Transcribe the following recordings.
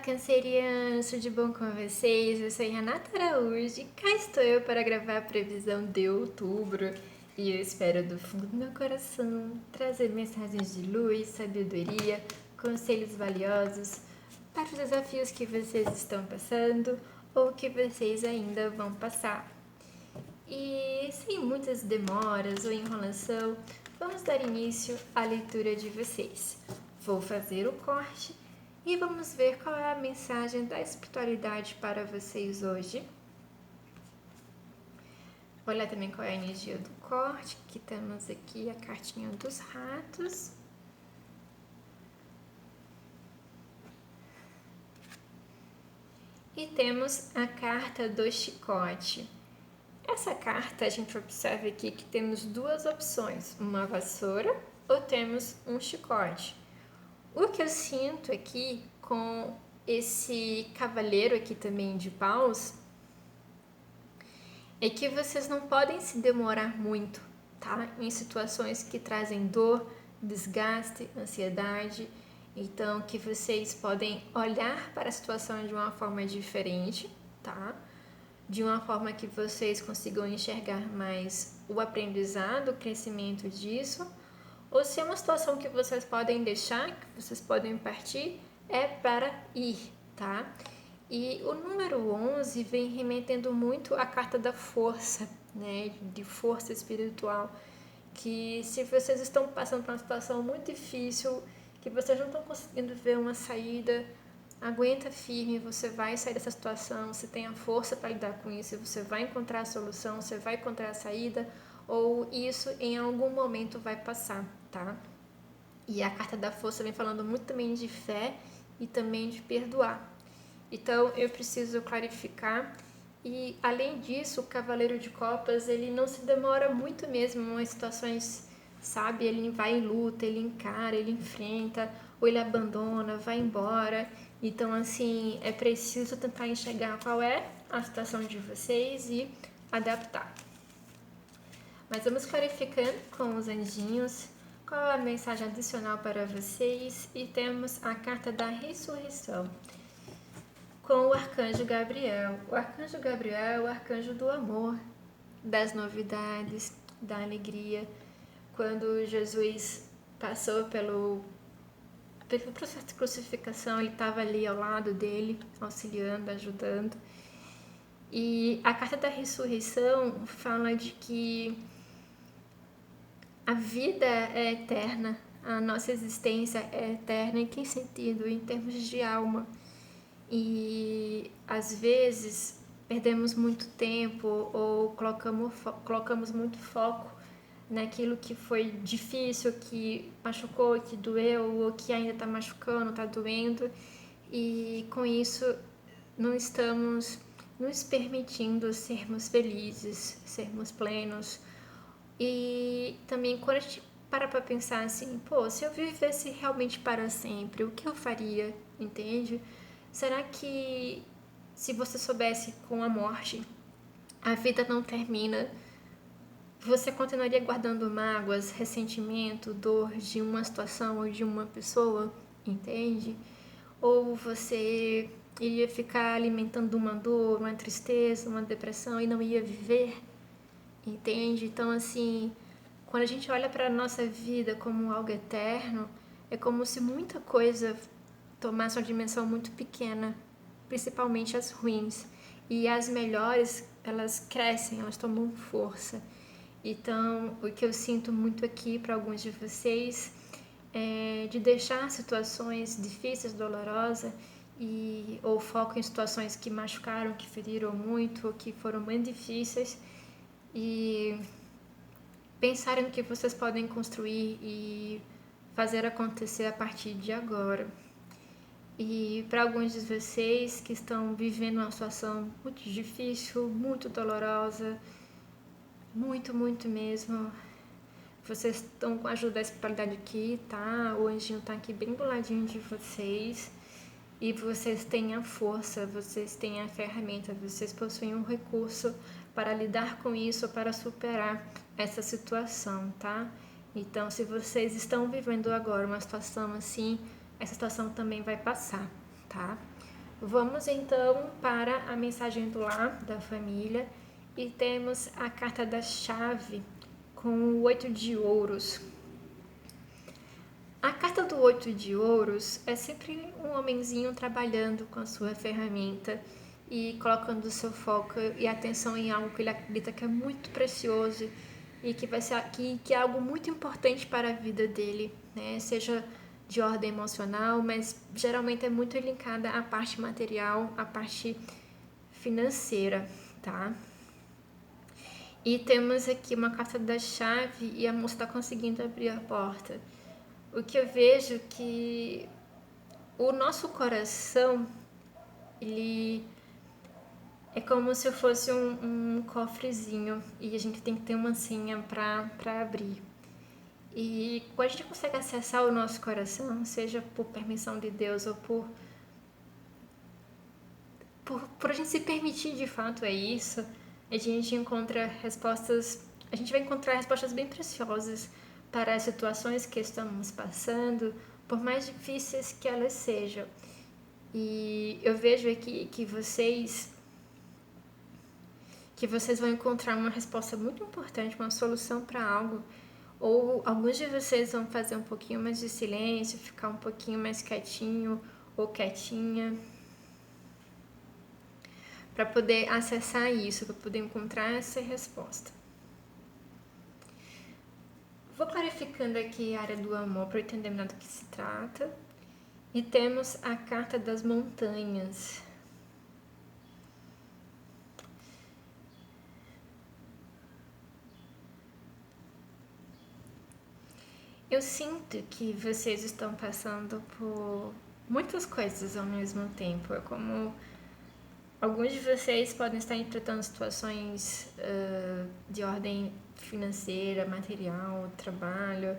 cancerianos, tudo de bom com vocês? Eu sou Renata Araújo e cá estou eu para gravar a previsão de outubro e eu espero do fundo do meu coração trazer mensagens de luz, sabedoria, conselhos valiosos para os desafios que vocês estão passando ou que vocês ainda vão passar. E sem muitas demoras ou enrolação, vamos dar início à leitura de vocês. Vou fazer o corte e vamos ver qual é a mensagem da espiritualidade para vocês hoje. Vou olhar também qual é a energia do corte, que temos aqui a cartinha dos ratos. E temos a carta do chicote. Essa carta a gente observa aqui que temos duas opções, uma vassoura ou temos um chicote. O que eu sinto aqui com esse cavaleiro aqui também de paus é que vocês não podem se demorar muito, tá? Em situações que trazem dor, desgaste, ansiedade. Então, que vocês podem olhar para a situação de uma forma diferente, tá? De uma forma que vocês consigam enxergar mais o aprendizado, o crescimento disso. Ou se é uma situação que vocês podem deixar, que vocês podem partir, é para ir, tá? E o número 11 vem remetendo muito à carta da força, né? De força espiritual. Que se vocês estão passando por uma situação muito difícil, que vocês não estão conseguindo ver uma saída, aguenta firme, você vai sair dessa situação, você tem a força para lidar com isso, você vai encontrar a solução, você vai encontrar a saída, ou isso em algum momento vai passar, tá? E a carta da força vem falando muito também de fé e também de perdoar. Então eu preciso clarificar. E além disso, o Cavaleiro de Copas, ele não se demora muito mesmo em situações, sabe? Ele vai em luta, ele encara, ele enfrenta, ou ele abandona, vai embora. Então, assim, é preciso tentar enxergar qual é a situação de vocês e adaptar. Mas vamos clarificando com os anjinhos qual é a mensagem adicional para vocês. E temos a carta da ressurreição com o arcanjo Gabriel. O arcanjo Gabriel é o arcanjo do amor, das novidades, da alegria. Quando Jesus passou pelo processo de crucificação, ele estava ali ao lado dele, auxiliando, ajudando. E a carta da ressurreição fala de que a vida é eterna, a nossa existência é eterna. Em que sentido? Em termos de alma. E às vezes perdemos muito tempo ou colocamos muito foco naquilo que foi difícil, que machucou, que doeu ou que ainda está machucando, está doendo, e com isso não estamos nos permitindo sermos felizes, sermos plenos. E também quando a gente para pensar assim, pô, se eu vivesse realmente para sempre, o que eu faria, entende? Será que se você soubesse com a morte, a vida não termina, você continuaria guardando mágoas, ressentimento, dor de uma situação ou de uma pessoa, entende? Ou você iria ficar alimentando uma dor, uma tristeza, uma depressão e não ia viver, entende? Então, assim, quando a gente olha para a nossa vida como algo eterno, é como se muita coisa tomasse uma dimensão muito pequena, principalmente as ruins. E as melhores, elas crescem, elas tomam força. Então, o que eu sinto muito aqui para alguns de vocês é de deixar situações difíceis, dolorosas, ou foco em situações que machucaram, que feriram muito, ou que foram muito difíceis, e pensarem no que vocês podem construir e fazer acontecer a partir de agora. E para alguns de vocês que estão vivendo uma situação muito difícil, muito dolorosa, muito mesmo, vocês estão com a ajuda da espiritualidade aqui, tá? O anjinho tá aqui bem do ladinho de vocês. E vocês têm a força, vocês têm a ferramenta, vocês possuem um recurso para lidar com isso, para superar essa situação, tá? Então, se vocês estão vivendo agora uma situação assim, essa situação também vai passar, tá? Vamos então para a mensagem do lar, da família, e temos a carta da chave com o 8 de ouros. A carta do 8 de ouros é sempre um homenzinho trabalhando com a sua ferramenta e colocando o seu foco e atenção em algo que ele acredita que é muito precioso e que vai ser que é algo muito importante para a vida dele, né? Seja de ordem emocional, mas geralmente é muito linkada à parte material, à parte financeira, tá? E temos aqui uma carta da chave e a moça está conseguindo abrir a porta. O que eu vejo é que o nosso coração, ele é como se fosse um cofrezinho e a gente tem que ter uma senha para abrir. E quando a gente consegue acessar o nosso coração, seja por permissão de Deus ou por a gente se permitir de fato isso, a gente encontra respostas, a gente vai encontrar respostas bem preciosas para as situações que estamos passando, por mais difíceis que elas sejam. E eu vejo aqui que vocês vão encontrar uma resposta muito importante, uma solução para algo. Ou alguns de vocês vão fazer um pouquinho mais de silêncio, ficar um pouquinho mais quietinho ou quietinha, para poder acessar isso, para poder encontrar essa resposta. Vou clarificando aqui a área do amor para eu entender melhor do que se trata. E temos a carta das montanhas. Eu sinto que vocês estão passando por muitas coisas ao mesmo tempo. É como alguns de vocês podem estar enfrentando situações de ordem financeira, material, trabalho,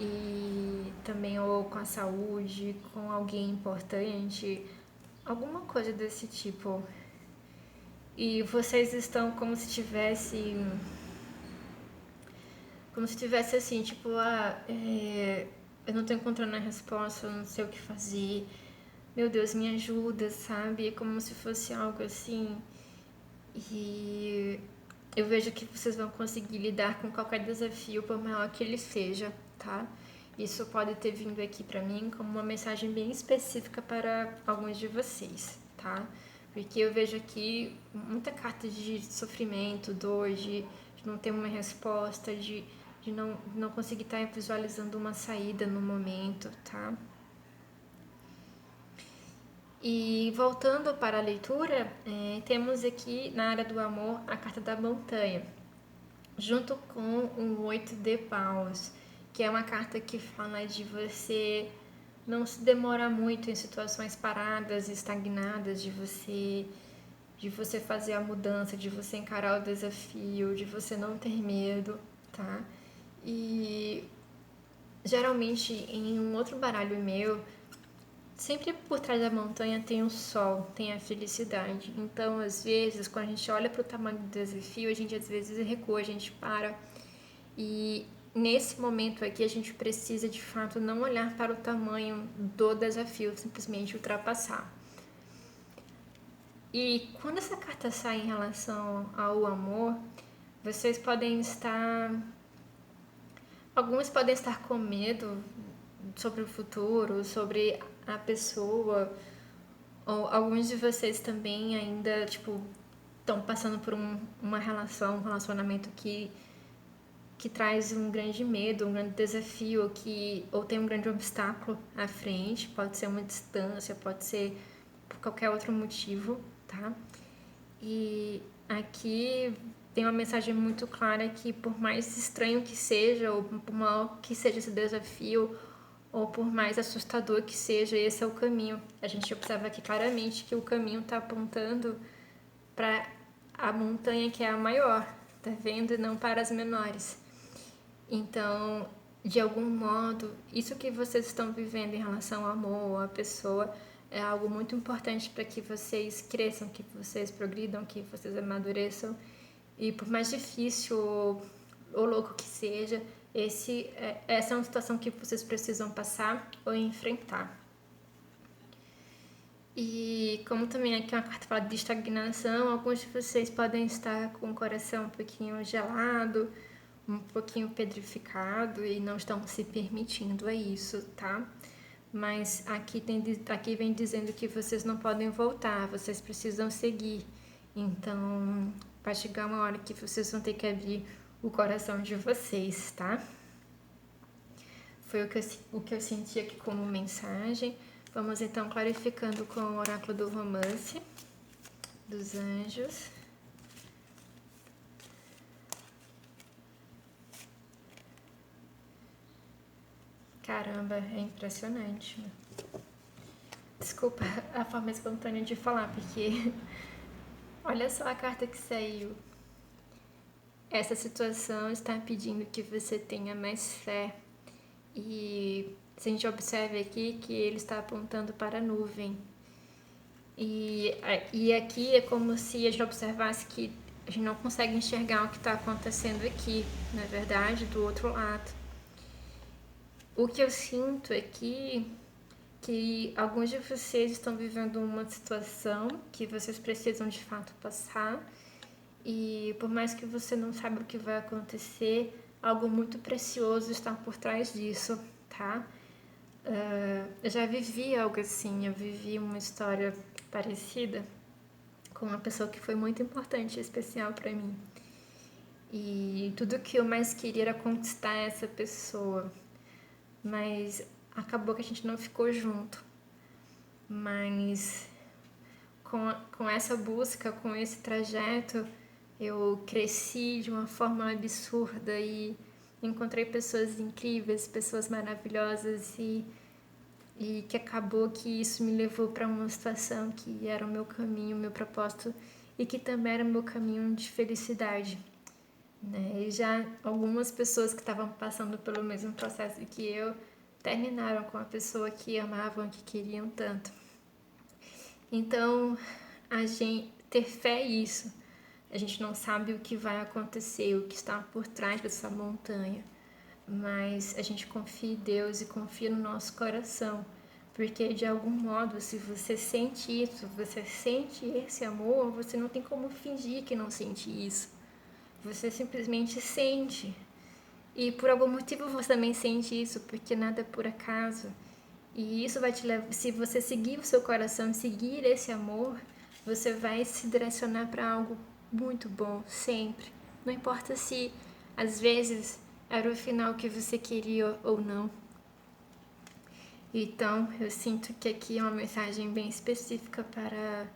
e também ou com a saúde, com alguém importante, alguma coisa desse tipo. E vocês estão como se tivesse assim, tipo, eu não tô encontrando a resposta, eu não sei o que fazer, meu Deus, me ajuda, sabe? É como se fosse algo assim. E eu vejo que vocês vão conseguir lidar com qualquer desafio, por maior que ele seja, tá? Isso pode ter vindo aqui pra mim como uma mensagem bem específica para alguns de vocês, tá? Porque eu vejo aqui muita carta de sofrimento, dor, de não ter uma resposta, de não conseguir estar visualizando uma saída no momento, tá? E voltando para a leitura, temos aqui na área do amor a carta da montanha, junto com o 8 de paus, que é uma carta que fala de você não se demorar muito em situações paradas, estagnadas, de você fazer a mudança, de você encarar o desafio, de você não ter medo, tá? E geralmente em um outro baralho meu, sempre por trás da montanha tem o sol, tem a felicidade. Então, às vezes, quando a gente olha para o tamanho do desafio, a gente às vezes recua, a gente para. E nesse momento aqui, a gente precisa de fato não olhar para o tamanho do desafio, simplesmente ultrapassar. E quando essa carta sai em relação ao amor, vocês podem estar. Alguns podem estar com medo sobre o futuro, sobre a pessoa, ou alguns de vocês também ainda, tipo, estão passando por uma relação, um relacionamento que traz um grande medo, um grande desafio, ou tem um grande obstáculo à frente, pode ser uma distância, pode ser por qualquer outro motivo, tá? E aqui tem uma mensagem muito clara que por mais estranho que seja, ou por maior que seja esse desafio, ou por mais assustador que seja, esse é o caminho. A gente observa aqui claramente que o caminho está apontando para a montanha que é a maior, tá vendo? Não para as menores. Então, de algum modo, isso que vocês estão vivendo em relação ao amor, à pessoa, é algo muito importante para que vocês cresçam, que vocês progridam, que vocês amadureçam. E por mais difícil ou louco que seja, essa é uma situação que vocês precisam passar ou enfrentar. E como também aqui é uma carta fala de estagnação, alguns de vocês podem estar com o coração um pouquinho gelado, um pouquinho pedrificado e não estão se permitindo isso, tá? Mas aqui vem dizendo que vocês não podem voltar, vocês precisam seguir. Então, vai chegar uma hora que vocês vão ter que abrir o coração de vocês, tá? Foi o que eu senti aqui como mensagem. Vamos então clarificando com o oráculo do romance dos anjos. Caramba, é impressionante. Desculpa a forma espontânea de falar, porque olha só a carta que saiu. Essa situação está pedindo que você tenha mais fé. E se a gente observa aqui que ele está apontando para a nuvem. E aqui é como se a gente observasse que a gente não consegue enxergar o que está acontecendo aqui, na verdade, do outro lado. O que eu sinto aqui que alguns de vocês estão vivendo uma situação que vocês precisam de fato passar e por mais que você não saiba o que vai acontecer, algo muito precioso está por trás disso, tá? Eu já vivi algo assim, eu vivi uma história parecida com uma pessoa que foi muito importante e especial para mim. E tudo que eu mais queria era conquistar essa pessoa, mas acabou que a gente não ficou junto. Mas com essa busca, com esse trajeto, eu cresci de uma forma absurda e encontrei pessoas incríveis, pessoas maravilhosas e que acabou que isso me levou para uma situação que era o meu caminho, o meu propósito e que também era o meu caminho de felicidade. Né? E já algumas pessoas que estavam passando pelo mesmo processo que eu terminaram com a pessoa que amavam, que queriam tanto. Então, a gente ter fé é isso. A gente não sabe o que vai acontecer, o que está por trás dessa montanha, mas a gente confia em Deus e confia no nosso coração, porque de algum modo, se você sente isso, você sente esse amor, você não tem como fingir que não sente isso. Você simplesmente sente. E por algum motivo você também sente isso, porque nada é por acaso. E isso vai te levar, se você seguir o seu coração, seguir esse amor, você vai se direcionar para algo muito bom, sempre. Não importa se às vezes era o final que você queria ou não. Então, eu sinto que aqui é uma mensagem bem específica para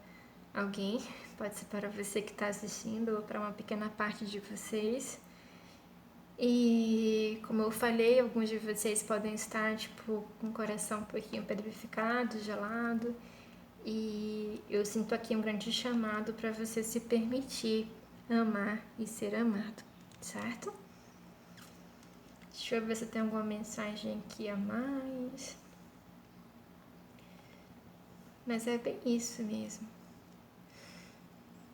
alguém, pode ser para você que está assistindo ou para uma pequena parte de vocês. E como eu falei, alguns de vocês podem estar tipo com o coração um pouquinho pedrificado, gelado. E eu sinto aqui um grande chamado para você se permitir amar e ser amado, certo? Deixa eu ver se tem alguma mensagem aqui a mais. Mas é bem isso mesmo.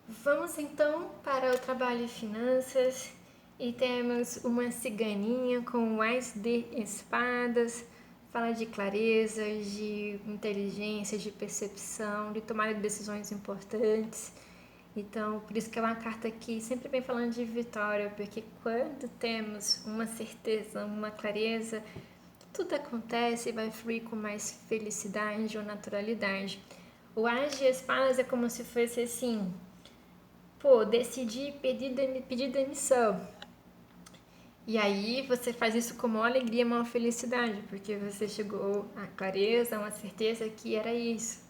Vamos então para o trabalho e finanças. E temos uma ciganinha com o Ás de espadas, fala de clareza, de inteligência, de percepção, de tomada de decisões importantes. Então, por isso que é uma carta que sempre vem falando de vitória, porque quando temos uma certeza, uma clareza, tudo acontece e vai fluir com mais felicidade ou naturalidade. O Ás de espadas é como se fosse assim, decidi pedir demissão. E aí você faz isso com uma alegria, uma felicidade, porque você chegou à clareza, a uma certeza que era isso.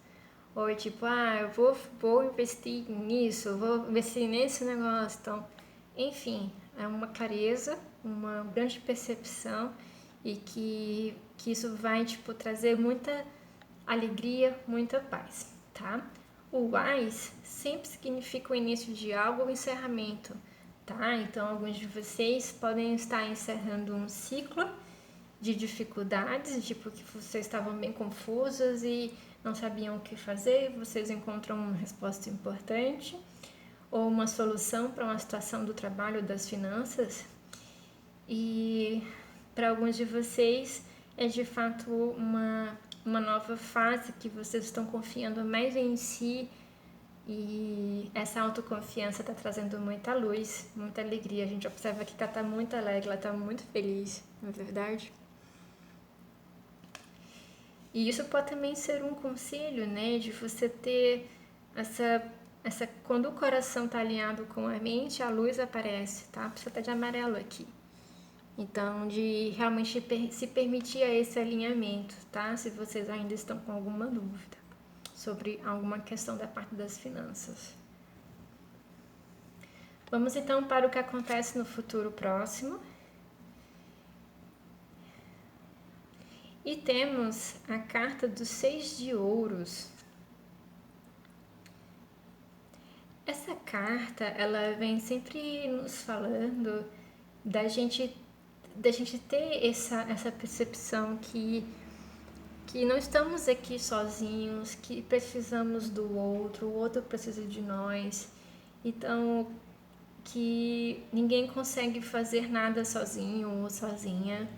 Ou tipo, eu vou investir nisso, vou investir nesse negócio. Então, enfim, é uma clareza, uma grande percepção e que isso vai tipo trazer muita alegria, muita paz, tá? O Ás sempre significa o início de algo ou encerramento. Tá? Então, alguns de vocês podem estar encerrando um ciclo de dificuldades, tipo que vocês estavam bem confusas e não sabiam o que fazer, vocês encontram uma resposta importante ou uma solução para uma situação do trabalho ou das finanças. E para alguns de vocês é de fato uma uma nova fase que vocês estão confiando mais em si, e essa autoconfiança está trazendo muita luz, muita alegria. A gente observa que ela está muito alegre, ela está muito feliz, não é verdade? E isso pode também ser um conselho, né, de você ter quando o coração está alinhado com a mente, a luz aparece, tá? Você tá de amarelo aqui. Então, de realmente se permitir a esse alinhamento, tá? Se vocês ainda estão com alguma dúvida sobre alguma questão da parte das finanças. Vamos então para o que acontece no futuro próximo. E temos a carta dos 6 de ouros. Essa carta, ela vem sempre nos falando da gente ter essa percepção que não estamos aqui sozinhos, que precisamos do outro, o outro precisa de nós. Então, que ninguém consegue fazer nada sozinho ou sozinha.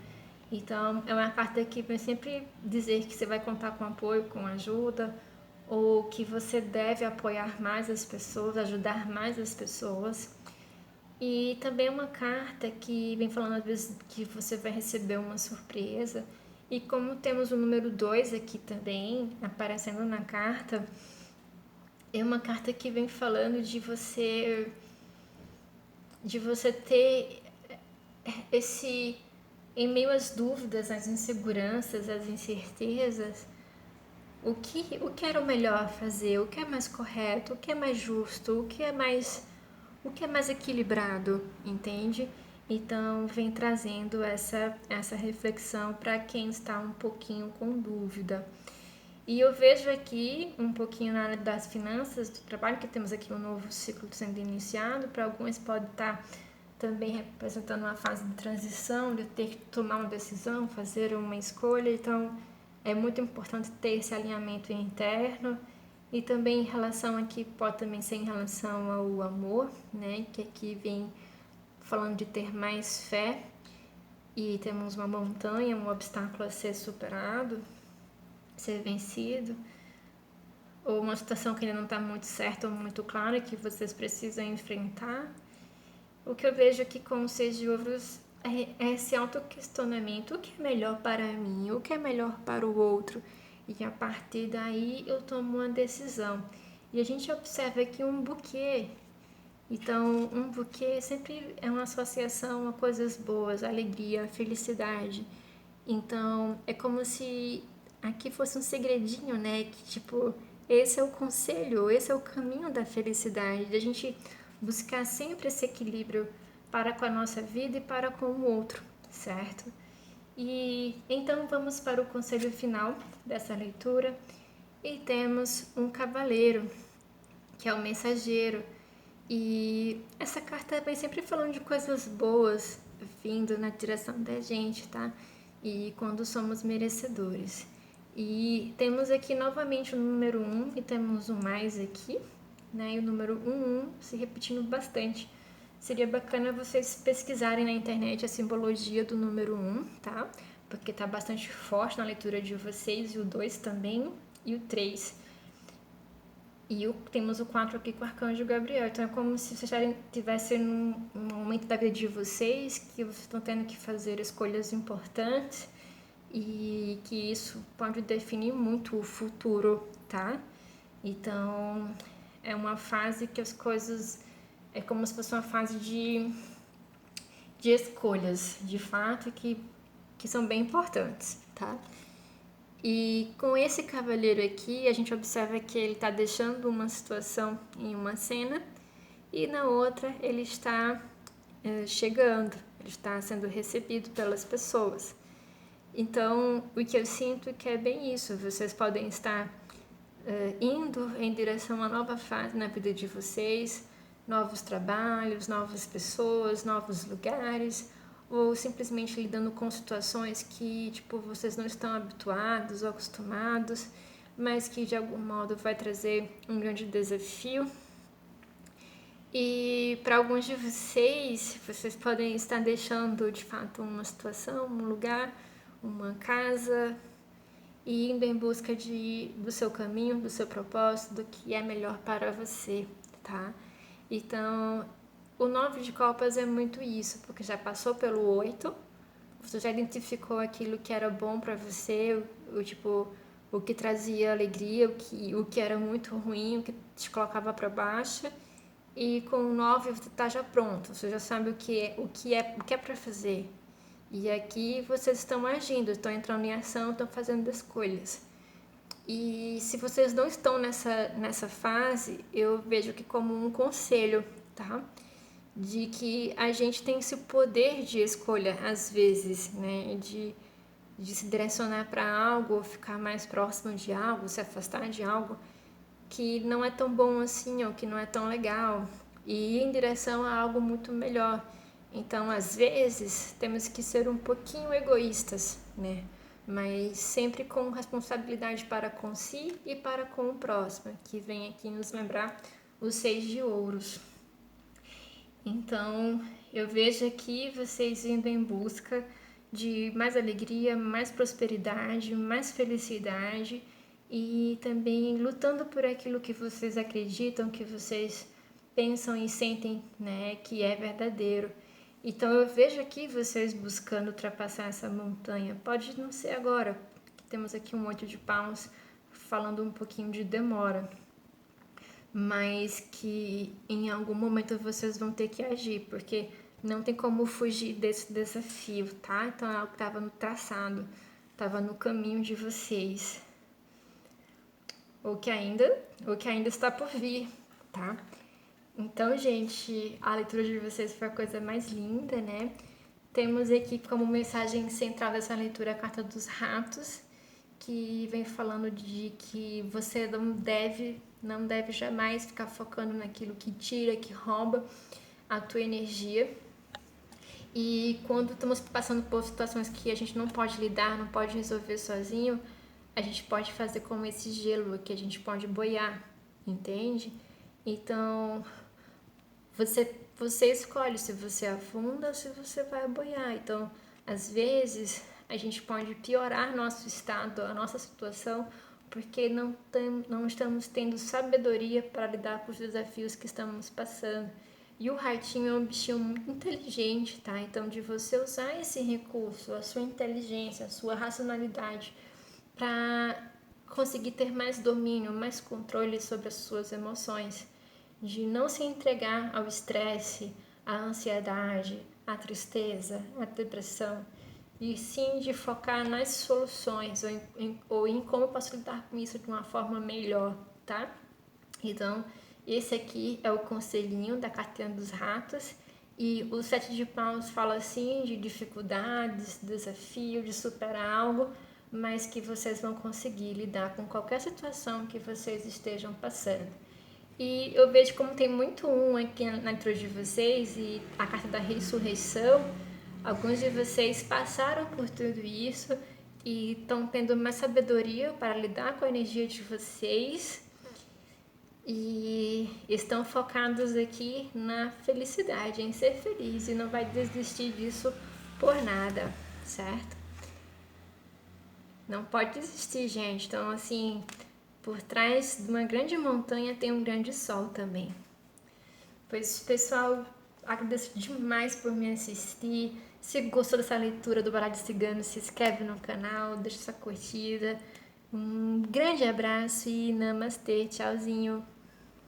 Então, é uma carta que vem sempre dizer que você vai contar com apoio, com ajuda, ou que você deve apoiar mais as pessoas, ajudar mais as pessoas. E também uma carta que vem falando às vezes que você vai receber uma surpresa. E como temos o número 2 aqui também aparecendo na carta, é uma carta que vem falando de você ter esse, em meio às dúvidas, às inseguranças, às incertezas, o que era o melhor fazer, o que é mais correto, o que é mais justo, o que é mais equilibrado, entende? Então, vem trazendo essa reflexão para quem está um pouquinho com dúvida. E eu vejo aqui um pouquinho na área das finanças, do trabalho, que temos aqui um novo ciclo sendo iniciado. Para alguns pode estar também representando uma fase de transição, de ter que tomar uma decisão, fazer uma escolha. Então, é muito importante ter esse alinhamento interno. E também em relação aqui, pode também ser em relação ao amor, né? Que aqui vem falando de ter mais fé. E temos uma montanha, um obstáculo a ser superado, ser vencido. Ou uma situação que ainda não está muito certa ou muito clara, que vocês precisam enfrentar. O que eu vejo aqui com os 6 de ouros é esse autoquestionamento. O que é melhor para mim? O que é melhor para o outro? E a partir daí eu tomo uma decisão. E a gente observa aqui um buquê. Então, um buquê sempre é uma associação a coisas boas, alegria, felicidade. Então, é como se aqui fosse um segredinho, né? Que tipo, esse é o conselho, esse é o caminho da felicidade. De a gente buscar sempre esse equilíbrio para com a nossa vida e para com o outro, certo? E então vamos para o conselho final dessa leitura. E temos um cavaleiro, que é o mensageiro. E essa carta vem sempre falando de coisas boas vindo na direção da gente, tá? E quando somos merecedores. E temos aqui novamente o número 1 e temos um mais aqui, né? E o número 11 se repetindo bastante. Seria bacana vocês pesquisarem na internet a simbologia do número 1, tá? Porque tá bastante forte na leitura de vocês, e o 2 também, e o 3. E temos o 4 aqui com o Arcanjo Gabriel. Então é como se vocês estivessem num momento da vida de vocês que vocês estão tendo que fazer escolhas importantes e que isso pode definir muito o futuro, tá? Então é uma fase que as coisas... É como se fosse uma fase de escolhas, de fato, que são bem importantes, tá? E com esse cavaleiro aqui, a gente observa que ele está deixando uma situação em uma cena e na outra ele está chegando, ele está sendo recebido pelas pessoas. Então, o que eu sinto que é bem isso, vocês podem estar indo em direção a uma nova fase na vida de vocês, novos trabalhos, novas pessoas, novos lugares, ou simplesmente lidando com situações que tipo vocês não estão habituados ou acostumados, mas que de algum modo vai trazer um grande desafio. E para alguns de vocês podem estar deixando de fato uma situação, um lugar, uma casa, e indo em busca do seu caminho, do seu propósito, do que é melhor para você, tá? Então, o 9 de copas é muito isso, porque já passou pelo 8, você já identificou aquilo que era bom para você, o que trazia alegria, o que era muito ruim, o que te colocava para baixo. E com o 9 você está já pronto, você já sabe o que é para fazer. E aqui vocês estão agindo, estão entrando em ação, estão fazendo escolhas. E se vocês não estão nessa fase, eu vejo que como um conselho, tá? De que a gente tem esse poder de escolha, às vezes, né? De se direcionar para algo, ou ficar mais próximo de algo, se afastar de algo que não é tão bom assim, ou que não é tão legal, e ir em direção a algo muito melhor. Então, às vezes, temos que ser um pouquinho egoístas, né? Mas sempre com responsabilidade para com si e para com o próximo, que vem aqui nos lembrar os 6 de ouros. Então, eu vejo aqui vocês indo em busca de mais alegria, mais prosperidade, mais felicidade e também lutando por aquilo que vocês acreditam, que vocês pensam e sentem, né, que é verdadeiro. Então eu vejo aqui vocês buscando ultrapassar essa montanha. Pode não ser agora, temos aqui um 8 de paus falando um pouquinho de demora, mas que em algum momento vocês vão ter que agir, porque não tem como fugir desse desafio, tá? Então é algo que estava no traçado, estava no caminho de vocês, ou que ainda está por vir, tá? Então, gente, a leitura de vocês foi a coisa mais linda, né? Temos aqui como mensagem central dessa leitura a carta dos ratos, que vem falando de que você não deve jamais ficar focando naquilo que tira, que rouba a tua energia. E quando estamos passando por situações que a gente não pode lidar, não pode resolver sozinho, a gente pode fazer como esse gelo, que a gente pode boiar, entende? Então, você escolhe se você afunda ou se você vai boiar. Então, às vezes, a gente pode piorar nosso estado, a nossa situação, porque não estamos tendo sabedoria para lidar com os desafios que estamos passando. E o ratinho é um bichinho muito inteligente, tá? Então, de você usar esse recurso, a sua inteligência, a sua racionalidade, para conseguir ter mais domínio, mais controle sobre as suas emoções, de não se entregar ao estresse, à ansiedade, à tristeza, à depressão, e sim de focar nas soluções ou em como posso lidar com isso de uma forma melhor, tá? Então, esse aqui é o conselhinho da cartinha dos ratos. E o 7 de paus fala assim de dificuldades, desafio, de superar algo, mas que vocês vão conseguir lidar com qualquer situação que vocês estejam passando. E eu vejo como tem muito aqui na leitura de vocês e a carta da ressurreição. Alguns de vocês passaram por tudo isso e estão tendo mais sabedoria para lidar com a energia de vocês e estão focados aqui na felicidade, em ser feliz, e não vai desistir disso por nada, certo? Não pode desistir, gente. Então, assim, por trás de uma grande montanha tem um grande sol também. Pois, pessoal, agradeço demais por me assistir. Se gostou dessa leitura do Baralho Cigano, se inscreve no canal, deixa sua curtida. Um grande abraço e namastê, tchauzinho.